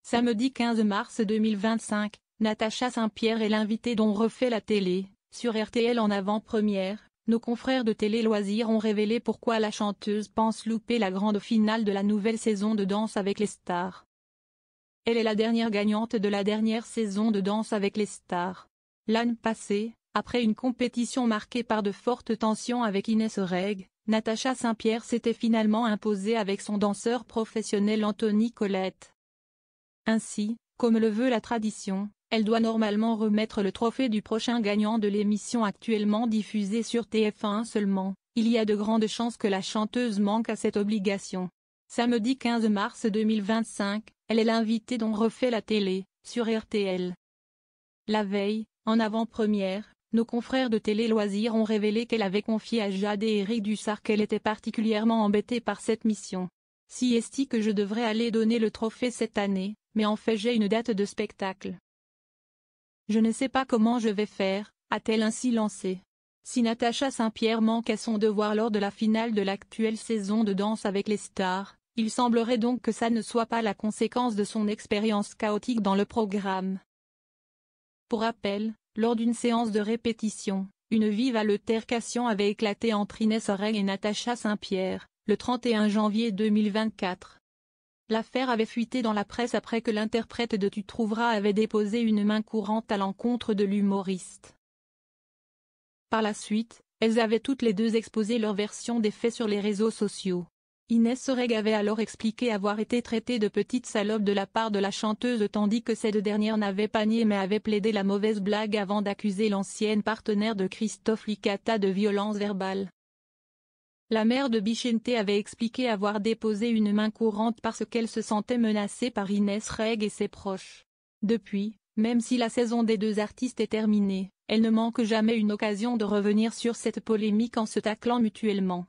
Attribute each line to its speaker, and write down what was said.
Speaker 1: Samedi 15 mars 2025, Natacha Saint-Pierre est l'invitée d'On refait la télé. Sur RTL en avant-première, nos confrères de Télé Loisirs ont révélé pourquoi la chanteuse pense louper la grande finale de la nouvelle saison de Danse avec les stars. Elle est la dernière gagnante de la dernière saison de Danse avec les stars. L'année passée, après une compétition marquée par de fortes tensions avec Inès Reg, Natacha Saint-Pierre s'était finalement imposée avec son danseur professionnel Anthony Colette. Ainsi, comme le veut la tradition, elle doit normalement remettre le trophée du prochain gagnant de l'émission actuellement diffusée sur TF1 seulement. Il y a de grandes chances que la chanteuse manque à cette obligation. Samedi 15 mars 2025, elle est l'invitée d'On refait la télé, sur RTL. La veille, en avant-première, nos confrères de Télé Loisirs ont révélé qu'elle avait confié à Jade et Eric Dussart qu'elle était particulièrement embêtée par cette mission. Si est-il que je devrais aller donner le trophée cette année, mais en fait j'ai une date de spectacle. Je ne sais pas comment je vais faire, a-t-elle ainsi lancé. Si Natacha Saint-Pierre manque à son devoir lors de la finale de l'actuelle saison de Danse avec les stars, il semblerait donc que ça ne soit pas la conséquence de son expérience chaotique dans le programme. Pour rappel, lors d'une séance de répétition, une vive altercation avait éclaté entre Inès Reg et Natacha Saint-Pierre, le 31 janvier 2024. L'affaire avait fuité dans la presse après que l'interprète de Tu trouveras avait déposé une main courante à l'encontre de l'humoriste. Par la suite, elles avaient toutes les deux exposé leur version des faits sur les réseaux sociaux. Inès Reg avait alors expliqué avoir été traitée de petite salope de la part de la chanteuse tandis que cette dernière n'avait pas nié mais avait plaidé la mauvaise blague avant d'accuser l'ancienne partenaire de Christophe Licata de violence verbale. La mère de Bichente avait expliqué avoir déposé une main courante parce qu'elle se sentait menacée par Inès Reg et ses proches. Depuis, même si la saison des deux artistes est terminée, elle ne manque jamais une occasion de revenir sur cette polémique en se taclant mutuellement.